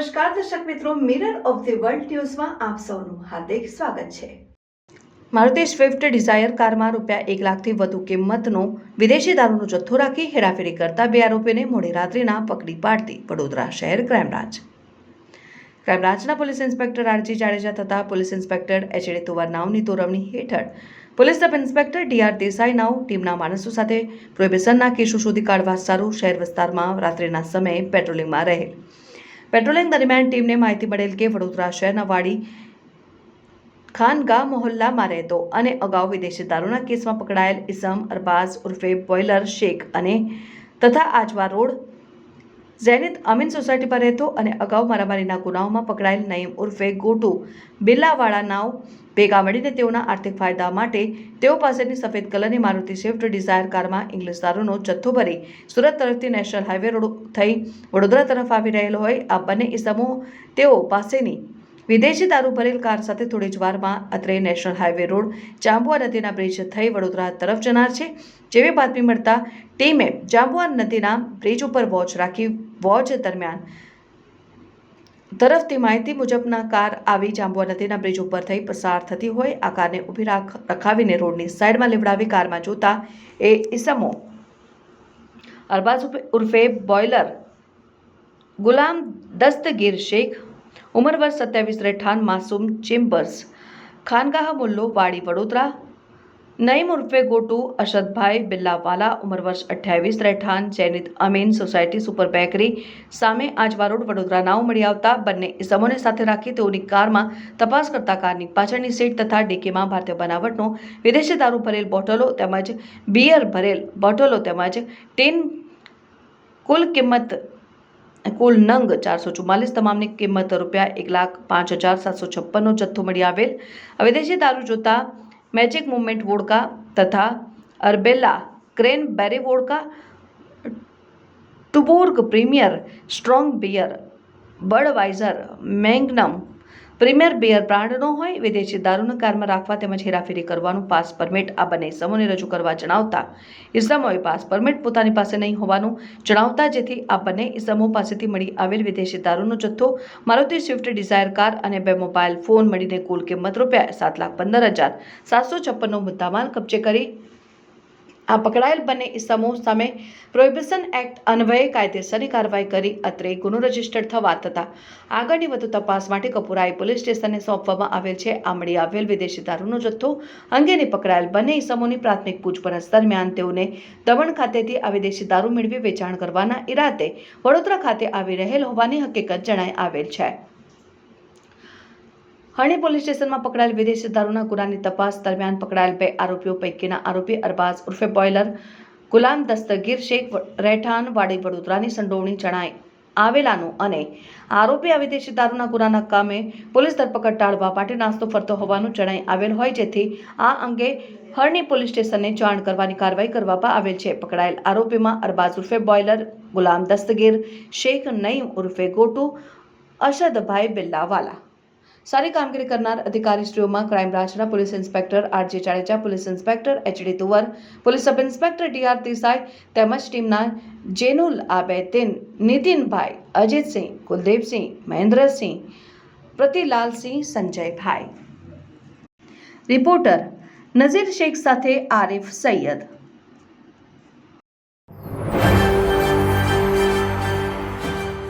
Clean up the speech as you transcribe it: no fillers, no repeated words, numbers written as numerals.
નમસ્કાર દર્શક મિત્રો, મિરર ઓફ ધ વર્લ્ડ ન્યૂઝમાં આપ સૌનું હાર્દિક સ્વાગત છે। મારુતિ સ્વિફ્ટ ડિઝાયર કારમાં ₹1 લાખથી વધુ કિંમતનો વિદેશી દારૂનો જથ્થો રાખી હેરાફેરી કરતા 2 આરોપીને મોડી રાત્રિના પકડી પાડતી વડોદરા શહેર ક્રાઇમ બ્રાન્ચના પોલીસ ઇન્સ્પેક્ટર આરજી જાડેજા તથા પોલીસ ઇન્સ્પેક્ટર એચડી તુવર નાવની દોરવણી હેઠળ police sub inspector D R Desai નાવ ટીમના માણસો સાથે પ્રોહિબિશનના કેસો શોધી કાઢવા સારું શહેર વિસ્તારમાં રાત્રિના સમયે પેટ્રોલિંગમાં રહેલ। પેટ્રોલિંગ દરમિયાન ટીમને માહિતી મળેલ કે વડોદરા શહેરના વાડી ખાનગા મોહલ્લામાં રહેતો અને અગાઉ વિદેશી દારૂના કેસમાં પકડાયેલ ઇસમ અરબાઝ ઉર્ફે બોઇલર શેખ અને તથા Ajwa road zenith Amin society પર રહેતો અને અગાઉ મારામારીના ગુનાઓમાં પકડાયેલ નઈમ ઉર્ફે ગોટુ બિલ્લાવાળા નાવ ભેગા મળીને તેઓના આર્થિક ફાયદા માટે તેઓ પાસેની સફેદ કલરની મારુતિ સ્વિફ્ટ ડિઝાયર કારમાં ઇંગ્લિશ દારૂનો જથ્થો ભરી સુરત તરફથી નેશનલ હાઈવે રોડ થઈ વડોદરા તરફ આવી રહેલ હોય આ બંને ઇસમો તેઓ પાસેની વિદેશી દારૂ ભરેલ કાર સાથે થોડી જ વારમાં અત્રે નેશનલ હાઈવે રોડ જાંબુઆ નદીના બ્રિજ થઈ વડોદરા તરફ જનાર છે। જેવી બાતમી મળતા ટીમે જાંબુઆ નદીના બ્રિજ ઉપર વોચ રાખી વોચ દરમિયાન તરફથી માહિતી મુજબના કાર આવી જાંબુઆ નદીના બ્રિજ ઉપર થઈ પસાર થતી હોય આ કારને ઊભી રખાવીને રોડની સાઈડમાં લેવડાવી કારમાં જોતા એ ઇસમો અરબાઝ ઉર્ફે બોઇલર ગુલામ દસ્તગીર શેખ ઉંમર વર્ષ 27 રહેઠાણ માસૂમ ચેમ્બર્સ ખાનગાહ મુલ્લો વાડી વડોદરા નઈમ ઉર્ફે ગોટુ અશદભાઈ બિલ્લાવાલા ઉંમર વર્ષ 28 રહેઠાણ zenith Amin society super bakery સામે આજવા રોડ વડોદરા નાવ મળી આવતા બંને ઇસમોને સાથે રાખી તેઓની કારમાં તપાસ કરતા કારની પાછળની સીટ તથા ડીકીમાં ભારતીય બનાવટનો વિદેશી દારૂ ભરેલ બોટલો તેમજ બિયર ભરેલ બોટલો તેમજ ટીન કુલ નંગ 444 તમામની કિંમત ₹1,05,756નો જથ્થો મળી આવેલ। વિદેશી દારૂ જોતા મેજિક મુવમેન્ટ વોડકા તથા Arabella cranberry vodka Tuborg Premier strong beer Budweiser Magnum Premier beer બ્રાન્ડનો હોય વિદેશી દારૂને કારમાં રાખવા તેમજ હેરાફેરી કરવાનું પાસ પરમિટ આ બંને ઇસમોને રજૂ કરવા જણાવતા ઇસમોએ પાસ પરમિટ પોતાની પાસે નહીં હોવાનું જણાવતા જેથી આ બંને ઇસમો પાસેથી મળી આવેલ વિદેશી દારૂનો જથ્થો મારુતિ સ્વિફ્ટ ડિઝાયર કાર અને 2 મોબાઈલ ફોન મળીને કુલ કિંમત ₹7,15,756નો મુદ્દામાલ કબજે કરી આ પકડાયેલ બંને ઇસમો સામે પ્રોહિબિશન એક્ટ અન્વયે કાયદેસરની કાર્યવાહી કરી અત્રે ગુનો રજીસ્ટર થવા તથા આગળની વધુ તપાસ માટે કપુરાઈ પોલીસ સ્ટેશનને સોંપવામાં આવેલ છે। આ મળી આવેલ વિદેશી દારૂનો જથ્થો અંગેની પકડાયેલ બંને ઇસમોની પ્રાથમિક પૂછપરછ દરમિયાન તેઓને દમણ ખાતેથી આ વિદેશી દારૂ મેળવી વેચાણ કરવાના ઈરાદે વડોદરા ખાતે આવી રહેલ હોવાની હકીકત જણાઈ આવેલ છે। હરણી પોલીસ સ્ટેશનમાં પકડાયેલ વિદેશી દારૂના ગુનાની તપાસ દરમિયાન પકડાયેલ 2 આરોપીઓ પૈકીના આરોપી અરબાઝ ઉર્ફે બોઇલર ગુલામ દસ્તગીર શેખ રહેઠાણ વાડી વડોદરાની સંડોવણી જણાઈ આવેલાનું અને આરોપી આ વિદેશી દારૂના ગુનાના કામે પોલીસ ધરપકડ ટાળવા માટે નાસ્તો ફરતો હોવાનું જણાઈ આવેલ હોય જેથી આ અંગે હરણી પોલીસ સ્ટેશનને જાણ કરવાની કાર્યવાહી કરવામાં આવેલ છે। પકડાયેલ આરોપીમાં અરબાઝ ઉર્ફે બોઇલર ગુલામ દસ્તગીર શેખ નઈમ ઉર્ફે ગોટુ અશદભાઈ બિલ્લાવાલા સારી કામગીરી કરનાર અધિકારીશ્રીઓમાં ક્રાઇમ બ્રાન્ચના police inspector R G Jadeja police inspector H D Tuvar police sub inspector D R Desai તેમજ ટીમના જેનુલ આબેદીન નીતિનભાઈ અજીતસિંહ કુલદીપસિંહ મહેન્દ્રસિંહ પ્રતિલાલસિંહ સંજયભાઈ રિપોર્ટર નઝીર શેખ સાથે આરિફ સૈયદ।